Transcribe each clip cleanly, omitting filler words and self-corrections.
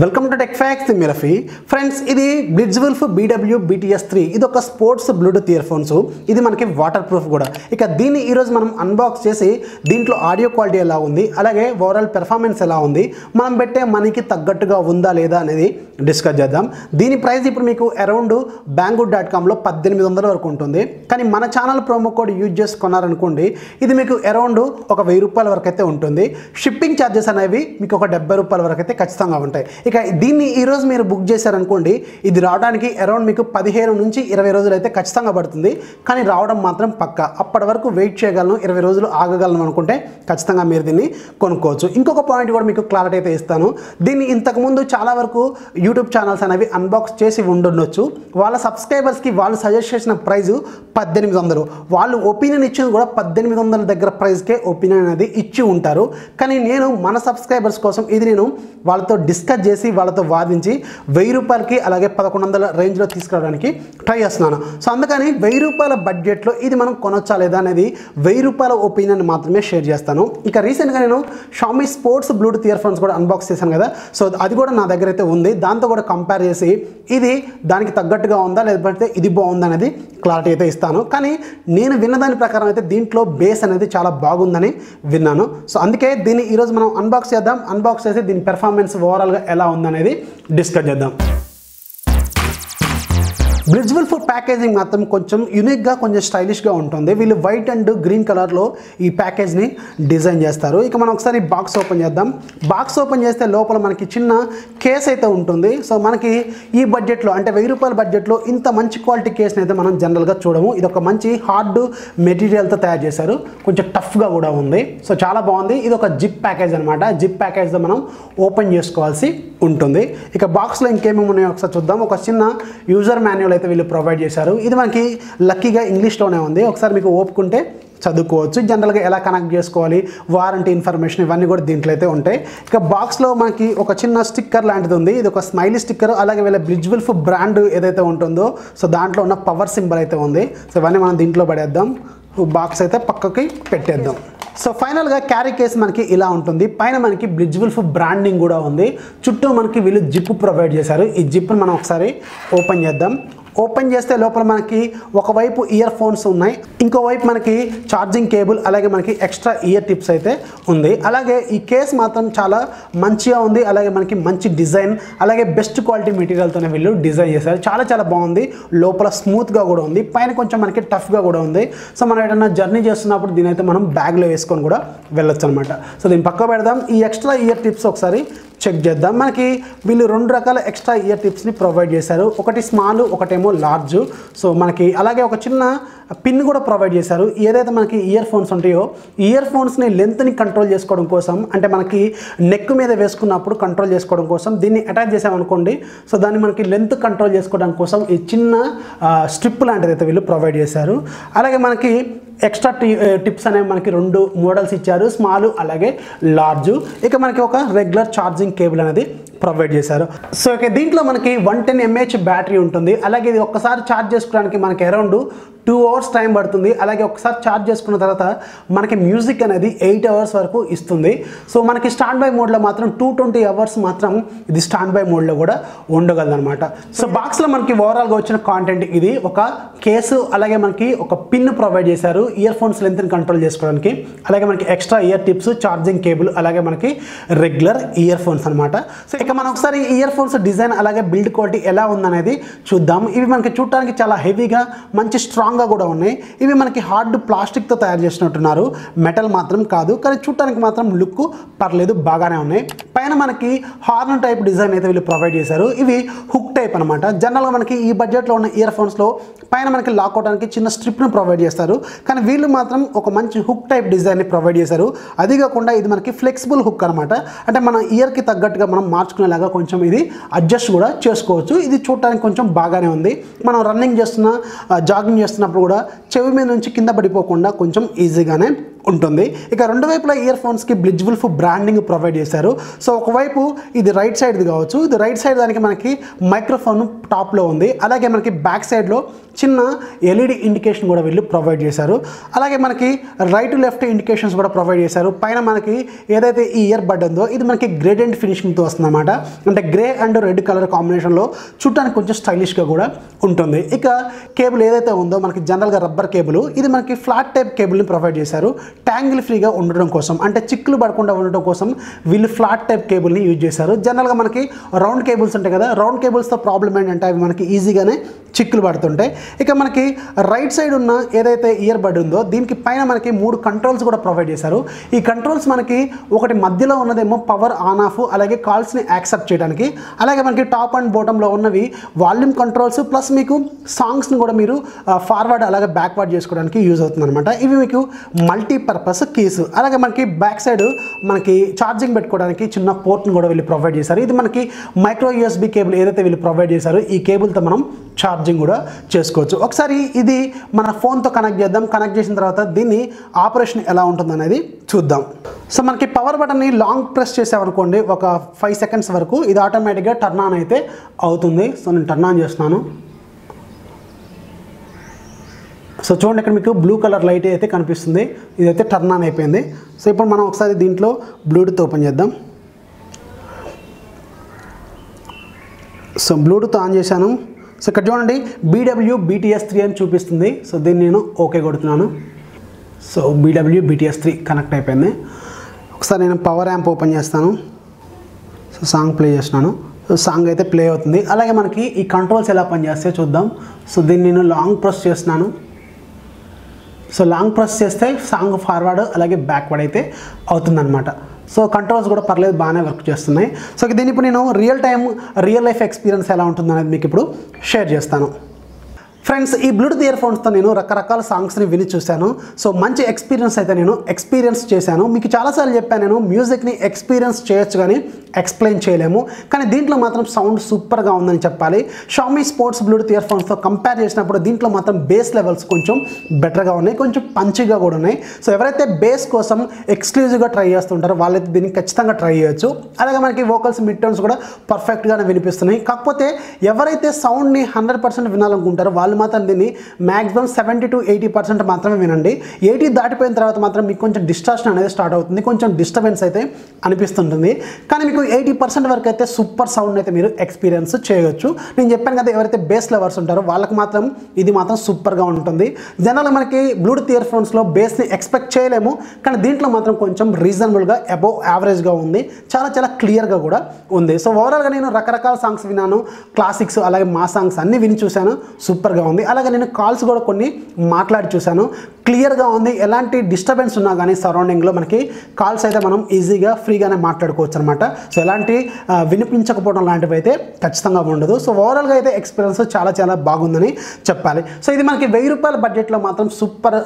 Welcome to tech facts మిరఫీ friends. ఇది BlitzWolf BW BTS3 ఇది ఒక స్పోర్ట్స్ బ్లూటూత్ ఇయర్ ఫోన్స్. ఇది మనకి వాటర్ ప్రూఫ్ కూడా. ఇక దీన్ని ఈరోజు మనం అన్బాక్స్ చేసి దీంట్లో ఆడియో క్వాలిటీ ఎలా ఉంది, అలాగే ఓవరాల్ పెర్ఫార్మెన్స్ ఎలా ఉంది, మనం పెట్టే మనీకి తగ్గట్టుగా ఉందా లేదా అనేది డిస్కస్ చేద్దాం. దీని ప్రైస్ ఇప్పుడు మీకు అరౌండ్ banggood.comలో 1800 వరకు ఉంటుంది. కానీ మన ఛానల్ ప్రోమో కోడ్ యూజ్ చేసుకున్నారనుకోండి, ఇది మీకు అరౌండ్ ఒక 1000 రూపాయల వరకు అయితే ఉంటుంది. షిప్పింగ్ ఛార్జెస్ అనేవి మీకు ఒక 70 రూపాయల వరకు అయితే ఖచ్చితంగా ఉంటాయి. ఇక దీన్ని ఈరోజు మీరు బుక్ చేశారనుకోండి, ఇది రావడానికి అరౌండ్ మీకు 15 నుంచి 20 రోజులు అయితే ఖచ్చితంగా పడుతుంది. కానీ రావడం మాత్రం పక్కా. అప్పటి వరకు వెయిట్ చేయగలను, 20 రోజులు ఆగగలను అనుకుంటే ఖచ్చితంగా మీరు దీన్ని కొనుక్కోవచ్చు. ఇంకొక పాయింట్ కూడా మీకు క్లారిటీ అయితే ఇస్తాను. దీన్ని ఇంతకుముందు చాలా వరకు యూట్యూబ్ ఛానల్స్ అనేవి అన్బాక్స్ చేసి ఉండొచ్చు. వాళ్ళ సబ్స్క్రైబర్స్కి వాళ్ళు సజెస్ట్ చేసిన ప్రైస్ 1800. వాళ్ళు ఒపీనియన్ ఇచ్చింది కూడా 1800 దగ్గర ప్రైస్కే ఒపీనియన్ అనేది ఇచ్చి ఉంటారు. కానీ నేను మన సబ్స్క్రైబర్స్ కోసం ఇది నేను వాళ్ళతో డిస్కస్ చేసి వాళ్ళతో వాదించి 1000 రూపాయలకి అలాగే 1100 రేంజ్లో తీసుకురావడానికి ట్రై చేస్తున్నాను. సో అందుకని 1000 రూపాయల బడ్జెట్లో ఇది మనం కొనొచ్చా లేదా అనేది 1000 రూపాయల ఒపీనియన్ మాత్రమే షేర్ చేస్తాను. ఇక రీసెంట్గా నేను Xiaomi sports Bluetooth earphones కూడా అన్బాక్స్ చేశాను కదా, సో అది కూడా నా దగ్గర అయితే ఉంది. దాంతో కూడా కంపేర్ చేసి ఇది దానికి తగ్గట్టుగా ఉందా లేకపోతే ఇది బాగుందా అనేది క్లారిటీ అయితే ఇస్తాను. కానీ నేను విన్న దాని ప్రకారం అయితే దీంట్లో బేస్ అనేది చాలా బాగుందని విన్నాను. సో అందుకే దీన్ని ఈరోజు మనం అన్బాక్స్ చేద్దాం. అన్బాక్స్ చేసి దీని పెర్ఫార్మెన్స్ ఓవరాల్గా ఎలా ఉందనేది డిస్కస్ చేద్దాం. బ్లిట్జ్వుల్ఫ్ ప్యాకేజింగ్ మాత్రం కొంచెం యూనిక్గా, కొంచెం స్టైలిష్గా ఉంటుంది. వీళ్ళు వైట్ అండ్ గ్రీన్ కలర్లో ఈ ప్యాకేజ్ని డిజైన్ చేస్తారు. ఇక మనం ఒకసారి బాక్స్ ఓపెన్ చేద్దాం. బాక్స్ ఓపెన్ చేస్తే లోపల మనకి చిన్న కేస్ అయితే ఉంటుంది. సో మనకి ఈ బడ్జెట్లో అంటే 1000 రూపాయల బడ్జెట్లో ఇంత మంచి క్వాలిటీ కేస్ని అయితే మనం జనరల్గా చూడము. ఇది ఒక మంచి హార్డ్ మెటీరియల్తో తయారు చేశారు. కొంచెం టఫ్గా కూడా ఉంది. సో చాలా బాగుంది. ఇది ఒక జిప్ ప్యాకేజ్ అనమాట. జిప్ ప్యాకేజ్తో మనం ఓపెన్ చేసుకోవాల్సి ఉంటుంది. ఇక బాక్స్లో ఇంకేమేమి ఉన్నాయో ఒకసారి చూద్దాం. ఒక చిన్న యూజర్ మాన్యువల్ అయితే వీళ్ళు ప్రొవైడ్ చేశారు. ఇది మనకి లక్కీగా ఇంగ్లీష్లోనే ఉంది. ఒకసారి మీకు ఓపుకుంటే చదువుకోవచ్చు. జనరల్గా ఎలా కనెక్ట్ చేసుకోవాలి, వారంటీ ఇన్ఫర్మేషన్ ఇవన్నీ కూడా దీంట్లో అయితే ఉంటాయి. ఇక బాక్స్లో మనకి ఒక చిన్న స్టిక్కర్ లాంటిది ఉంది. ఇది ఒక స్మైలీ స్టిక్కర్. అలాగే వీళ్ళ బ్లిట్జ్వుల్ఫ్ బ్రాండ్ ఏదైతే ఉంటుందో సో దాంట్లో ఉన్న పవర్ సింబల్ అయితే ఉంది. సో ఇవన్నీ మనం దీంట్లో పడేద్దాం. బాక్స్ అయితే పక్కకి పెట్టేద్దాం. సో ఫైనల్గా క్యారీ కేస్ మనకి ఇలా ఉంటుంది. పైన మనకి బ్లిట్జ్వుల్ఫ్ బ్రాండింగ్ కూడా ఉంది. చుట్టూ మనకి వీళ్ళు జిప్ ప్రొవైడ్ చేశారు. ఈ జిప్ని మనం ఒకసారి ఓపెన్ చేద్దాం. ఓపెన్ చేస్తే లోపల మనకి ఒకవైపు ఇయర్ ఫోన్స్ ఉన్నాయి, ఇంకోవైపు మనకి ఛార్జింగ్ కేబుల్, అలాగే మనకి ఎక్స్ట్రా ఇయర్ టిప్స్ అయితే ఉంది. అలాగే ఈ కేస్ మాత్రం చాలా మంచిగా ఉంది. అలాగే మనకి మంచి డిజైన్, అలాగే బెస్ట్ క్వాలిటీ మెటీరియల్తోనే వీళ్ళు డిజైన్ చేశారు. చాలా చాలా బాగుంది. లోపల స్మూత్గా కూడా ఉంది. పైన కొంచెం మనకి టఫ్గా కూడా ఉంది. సో మనం ఏదైనా జర్నీ చేస్తున్నప్పుడు దీని అయితే మనం బ్యాగ్లో వేసుకొని కూడా వెళ్ళొచ్చు అనమాట. సో దీన్ని పక్క పెడదాం. ఈ ఎక్స్ట్రా ఇయర్ టిప్స్ ఒకసారి చెక్ చేద్దాం. మనకి వీళ్ళు 2 రకాల ఎక్స్ట్రా ఇయర్ టిప్స్ని ప్రొవైడ్ చేశారు. ఒకటి స్మాల్, ఒకటేమో లార్జ్. సో మనకి అలాగే ఒక చిన్న పిన్ కూడా ప్రొవైడ్ చేశారు. ఏదైతే మనకి ఇయర్ ఫోన్స్ ఉంటాయో ఇయర్ ఫోన్స్ని లెంత్ని కంట్రోల్ చేసుకోవడం కోసం, అంటే మనకి నెక్ మీద వేసుకున్నప్పుడు కంట్రోల్ చేసుకోవడం కోసం దీన్ని అటాచ్ చేసామనుకోండి, సో దాన్ని మనకి లెంత్ కంట్రోల్ చేసుకోవడం కోసం ఈ చిన్న స్ట్రిప్ లాంటిది అయితే వీళ్ళు ప్రొవైడ్ చేశారు. అలాగే మనకి ఎక్స్ట్రా టిప్స్ అనేవి మనకి 2 మోడల్స్ ఇచ్చారు, స్మాల్ అలాగే లార్జ్. ఇక మనకి ఒక రెగ్యులర్ ఛార్జింగ్ కేబుల్ అనేది ప్రొవైడ్ చేశారు. సో ఇక దీంట్లో మనకి 110 mAh బ్యాటరీ ఉంటుంది. అలాగే ఇది ఒక్కసారి ఛార్జ్ చేసుకోవడానికి మనకి అరౌండ్ 2 అవర్స్ టైం పడుతుంది. అలాగే ఒకసారి ఛార్జ్ చేసుకున్న తర్వాత మనకి మ్యూజిక్ అనేది 8 అవర్స్ వరకు ఇస్తుంది. సో మనకి స్టాండ్ బై మోడ్లో మాత్రం 220 అవర్స్ మాత్రం ఇది స్టాండ్ బై మోడ్లో కూడా ఉండగలదు అనమాట. సో బాక్స్లో మనకి ఓవరాల్గా వచ్చిన కాంటెంట్ ఇది. ఒక కేసు, అలాగే మనకి ఒక పిన్ ప్రొవైడ్ చేశారు ఇయర్ ఫోన్స్ లెంత్ని కంట్రోల్ చేసుకోవడానికి. అలాగే మనకి extra year tips, charging cable, అలాగే మనకి రెగ్యులర్ ఇయర్ ఫోన్స్ అనమాట. సో ఇక మనం ఒకసారి ఇయర్ ఫోన్స్ డిజైన్ అలాగే బిల్డ్ క్వాలిటీ ఎలా ఉందనేది చూద్దాం. ఇవి మనకి చూడటానికి చాలా హెవీగా, మంచి స్ట్రాంగ్గా కూడా ఉన్నాయి. ఇవి మనకి హార్డ్ ప్లాస్టిక్తో తయారు చేసినట్టున్నారు, మెటల్ మాత్రం కాదు. కానీ చూడటానికి మాత్రం లుక్ పర్లేదు, బాగానే ఉన్నాయి. పైన మనకి హార్న్ టైప్ డిజైన్ అయితే వీళ్ళు ప్రొవైడ్ చేశారు. ఇవి హుక్ టైప్ అనమాట. జనరల్గా మనకి ఈ బడ్జెట్లో ఉన్న ఇయర్ ఫోన్స్లో పైన మనకి లాక్ అవడానికి చిన్న స్ట్రిప్ను ప్రొవైడ్ చేస్తారు. కానీ వీళ్ళు మాత్రం ఒక మంచి హుక్ టైప్ డిజైన్ని ప్రొవైడ్ చేశారు. అది కాకుండా ఇది మనకి ఫ్లెక్సిబుల్ హుక్ అనమాట. అంటే మన ఇయర్కి తగ్గట్టుగా మనం మార్చుకునేలాగా కొంచెం ఇది అడ్జస్ట్ కూడా చేసుకోవచ్చు. ఇది చూడటానికి కొంచెం బాగానే ఉంది. మనం రన్నింగ్ చేస్తున్నా, జాగింగ్ చేస్తున్నప్పుడు కూడా చెవి మీద నుంచి కింద పడిపోకుండా కొంచెం ఈజీగానే ఉంటుంది. ఇక రెండు వైపులా ఇయర్ ఫోన్స్కి బ్లిడ్జ్ వుల్ఫ్ బ్రాండింగ్ ప్రొవైడ్ చేశారు. సో ఒకవైపు ఇది రైట్ సైడ్ది కావచ్చు, ఇది రైట్ సైడ్ దానికి మనకి మైక్రోఫోన్ టాప్లో ఉంది. అలాగే మనకి బ్యాక్ సైడ్లో చిన్న ఎల్ఈడి ఇండికేషన్ కూడా వీళ్ళు ప్రొవైడ్ చేశారు. అలాగే మనకి రైట్ లెఫ్ట్ ఇండికేషన్స్ కూడా ప్రొవైడ్ చేశారు. పైన మనకి ఏదైతే ఈ ఇయర్ బడ్ ఉందో ఇది మనకి గ్రేడెంట్ ఫినిషింగ్తో వస్తుంది అనమాట. అంటే గ్రే అండ్ రెడ్ కలర్ కాంబినేషన్లో చూడటానికి కొంచెం స్టైలిష్గా కూడా ఉంటుంది. ఇక కేబుల్ ఏదైతే ఉందో మనకి జనరల్గా రబ్బర్ కేబుల్, ఇది మనకి ఫ్లాట్ టైప్ కేబుల్ని ప్రొవైడ్ చేశారు. ట్యాంగిల్ ఫ్రీగా ఉండడం కోసం, అంటే చిక్కులు పడకుండా ఉండడం కోసం వీళ్ళు ఫ్లాట్ టైప్ కేబుల్ని యూజ్ చేశారు. జనరల్గా మనకి రౌండ్ కేబుల్స్ ఉంటాయి కదా, రౌండ్ కేబుల్స్తో ప్రాబ్లం ఏంటంటే అవి మనకి ఈజీగానే చిక్కులు పడుతుంటాయి. ఇక మనకి రైట్ సైడ్ ఉన్న ఏదైతే ఇయర్ బడ్ ఉందో దీనికి పైన మనకి 3 కంట్రోల్స్ కూడా ప్రొవైడ్ చేశారు. ఈ కంట్రోల్స్ మనకి ఒకటి మధ్యలో ఉన్నదేమో పవర్ ఆన్ ఆఫ్, అలాగే కాల్స్ని యాక్సెప్ట్ చేయడానికి. అలాగే మనకి టాప్ అండ్ బాటంలో ఉన్నవి వాల్యూమ్ కంట్రోల్స్, ప్లస్ మీకు సాంగ్స్ని కూడా మీరు ఫార్వర్డ్ అలాగే బ్యాక్వర్డ్ చేసుకోవడానికి యూజ్ అవుతుంది అనమాట. ఇవి మీకు మల్టీపర్పస్ కీస్. అలాగే మనకి బ్యాక్ సైడ్ మనకి ఛార్జింగ్ పెట్టుకోవడానికి చిన్న పోర్ట్ని కూడా వీళ్ళు ప్రొవైడ్ చేశారు. ఇది మనకి మైక్రో యూఎస్బీ కేబుల్ ఏదైతే వీళ్ళు ప్రొవైడ్ చేశారో ఈ కేబుల్తో మనం ఛార్జింగ్ కూడా చేసుకోవచ్చు. ఒకసారి ఇది మన ఫోన్తో కనెక్ట్ చేద్దాం. కనెక్ట్ చేసిన తర్వాత దీన్ని ఆపరేషన్ ఎలా ఉంటుందనేది చూద్దాం. సో మనకి పవర్ బటన్ని లాంగ్ ప్రెస్ చేసామనుకోండి ఒక 5 సెకండ్స్ వరకు ఇది ఆటోమేటిక్గా టర్న్ ఆన్ అయితే అవుతుంది. సో నేను టర్న్ ఆన్ చేస్తున్నాను. సో చూడండి ఇక్కడ మీకు బ్లూ కలర్ లైట్ అయితే కనిపిస్తుంది. ఇదైతే టర్న్ ఆన్ అయిపోయింది. సో ఇప్పుడు మనం ఒకసారి దీంట్లో బ్లూటూత్ ఓపెన్ చేద్దాం. సో బ్లూటూత్ ఆన్ చేశాను. సో ఇక్కడ చూడండి BW BTS3 అని చూపిస్తుంది. సో దీన్ని నేను ఓకే కొడుతున్నాను. సో BW BTS3 కనెక్ట్ అయిపోయింది. ఒకసారి నేను పవర్ యాంప్ ఓపెన్ చేస్తాను. సో సాంగ్ ప్లే చేస్తున్నాను. సో సాంగ్ అయితే ప్లే అవుతుంది. అలాగే మనకి ఈ కంట్రోల్స్ ఎలా పనిచేస్తాయో చూద్దాం. సో దీన్ని నేను లాంగ్ ప్రెస్ చేస్తున్నాను. సో లాంగ్ ప్రెస్ చేస్తే సాంగ్ ఫార్వర్డ్ అలాగే బ్యాక్వర్డ్ అయితే అవుతుందన్నమాట. సో కంట్రోల్స్ కూడా పర్లేదు, బాగానే వర్క్ చేస్తున్నాయి. సో దీన్ని ఇప్పుడు నేను రియల్ లైఫ్ ఎక్స్పీరియన్స్ ఎలా ఉంటుందనేది మీకు ఇప్పుడు షేర్ చేస్తాను. ఫ్రెండ్స్, ఈ బ్లూటూత్ ఇయర్ ఫోన్స్తో నేను రకరకాల సాంగ్స్ని విని చూశాను. సో మంచి ఎక్స్పీరియన్స్ అయితే నేను ఎక్స్పీరియన్స్ చేశాను. మీకు చాలాసార్లు చెప్పాను, నేను మ్యూజిక్ని ఎక్స్పీరియన్స్ చేయొచ్చు కానీ ఎక్స్ప్లెయిన్ చేయలేము. కానీ దీంట్లో మాత్రం సౌండ్ సూపర్గా ఉందని చెప్పాలి. షామీ స్పోర్ట్స్ బ్లూటూత్ ఇయర్ ఫోన్స్తో కంపేర్ చేసినప్పుడు దీంట్లో మాత్రం బేస్ లెవెల్స్ కొంచెం బెటర్గా ఉన్నాయి, కొంచెం పంచిగా కూడా ఉన్నాయి. సో ఎవరైతే బేస్ కోసం ఎక్స్క్లూజివ్గా ట్రై చేస్తుంటారో వాళ్ళైతే దీన్ని ఖచ్చితంగా ట్రై చేయొచ్చు. అలాగే మనకి వోకల్స్ మిడ్ టోన్స్ కూడా పర్ఫెక్ట్గానే వినిపిస్తున్నాయి. కాకపోతే ఎవరైతే సౌండ్ని 100% వినాలనుకుంటారో వాళ్ళు మాత్రం దీన్ని మ్యాక్సిమం 70 to 80% మాత్రమే వినండి. 80 దాటిపోయిన తర్వాత మాత్రం మీకు కొంచెం డిస్ట్రాక్షన్ అనేది స్టార్ట్ అవుతుంది, కొంచెం డిస్టర్బెన్స్ అయితే అనిపిస్తుంటుంది. కానీ మీకు 80% వరకు అయితే సూపర్ సౌండ్ అయితే మీరు ఎక్స్పీరియన్స్ చేయొచ్చు. నేను చెప్పాను కదా, ఎవరైతే బేస్ లవర్స్ ఉంటారో వాళ్ళకి మాత్రం ఇది మాత్రం సూపర్గా ఉంటుంది. జనరల్గా మనకి బ్లూటూత్ ఇయర్ ఫోన్స్లో బేస్ని ఎక్స్పెక్ట్ చేయలేము, కానీ దీంట్లో మాత్రం కొంచెం రీజనబుల్గా అబోవ్ యావరేజ్గా ఉంది, చాలా చాలా క్లియర్గా కూడా ఉంది. సో ఓవరాల్గా నేను రకరకాల సాంగ్స్ విన్నాను, క్లాసిక్స్ అలాగే మా సాంగ్స్ అన్నీ విని చూశాను, సూపర్గా ఉంది. అలాగే నేను కాల్స్ కూడా కొన్ని మాట్లాడి చూశాను, క్లియర్గా ఉంది. ఎలాంటి డిస్టర్బెన్స్ ఉన్నా కానీ సరౌండింగ్లో మనకి కాల్స్ అయితే మనం ఈజీగా ఫ్రీగానే మాట్లాడుకోవచ్చు అనమాట. సో ఎలాంటి వినిపించకపోవడం లాంటివి అయితే ఖచ్చితంగా ఉండదు. సో ఓవరాల్గా అయితే ఎక్స్పీరియన్స్ చాలా చాలా బాగుందని చెప్పాలి. సో ఇది మనకి 1000 రూపాయల బడ్జెట్లో మాత్రం సూపర్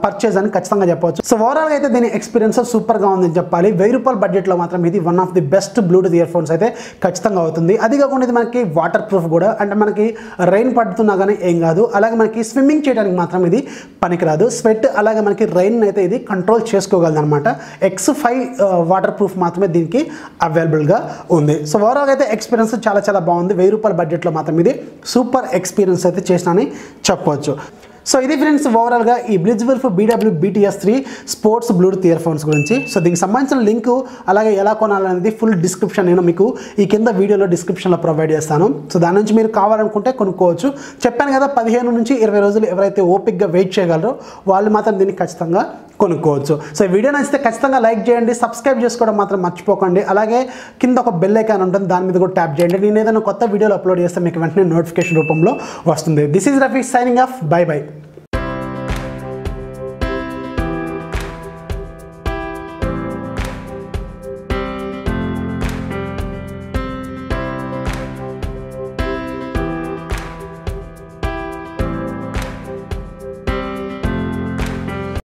పర్చేజ్ అని ఖచ్చితంగా చెప్పవచ్చు. సో ఓవరాల్గా అయితే దీని ఎక్స్పీరియన్స్ సూపర్గా ఉందని చెప్పాలి. 1000 రూపాయల బడ్జెట్లో మాత్రం ఇది one of the best Bluetooth ear phones అయితే ఖచ్చితంగా అవుతుంది. అది కాకుండా ఇది మనకి వాటర్ ప్రూఫ్ కూడా, అంటే మనకి రెయిన్ పడుతున్నా కానీ ఏం కాదు. అలాగే మనకి స్విమ్మింగ్ చేయడానికి మాత్రం ఇది పనికిరాదు. స్వెట్ అలాగే మనకి రెయిన్ అయితే ఇది కంట్రోల్ చేసుకోగలదు అనమాట. X5 వాటర్ ప్రూఫ్ మాత్రమే దీనికి అవైలబుల్గా ఉంది. సో ఓవరాల్గా అయితే ఎక్స్పీరియన్స్ చాలా చాలా బాగుంది. 1000 రూపాయల బడ్జెట్లో మాత్రం ఇది సూపర్ ఎక్స్పీరియన్స్ అయితే చేసినని చెప్పవచ్చు. సో ఇది ఫ్రెండ్స్ ఓవరాల్గా ఈ blitz wolf BW BTS3 sports Bluetooth ear phones గురించి. సో దీనికి సంబంధించిన లింకు అలాగే ఎలా కొనాలనేది ఫుల్ డిస్క్రిప్షన్ నేను మీకు ఈ కింద వీడియోలో డిస్క్రిప్షన్లో ప్రొవైడ్ చేస్తాను. సో దాని నుంచి మీరు కావాలనుకుంటే కొనుక్కోవచ్చు. చెప్పాను కదా, 15 నుంచి 20 రోజులు ఎవరైతే ఓపిక్గా వెయిట్ చేయగలరో వాళ్ళు మాత్రం దీన్ని ఖచ్చితంగా కొనుక్కోవచ్చు. సో ఈ వీడియో నచ్చితే ఖచ్చితంగా లైక్ చేయండి, సబ్స్క్రైబ్ చేసుకోవడం మాత్రం మర్చిపోకండి. అలాగే కింద ఒక బెల్ ఐకాన్ ఉంటుంది, దాని మీద కూడా ట్యాప్ చేయండి. నేను ఏదైనా కొత్త వీడియోలు అప్లోడ్ చేస్తే మీకు వెంటనే నోటిఫికేషన్ రూపంలో వస్తుంది. This is Rafi signing off. By by.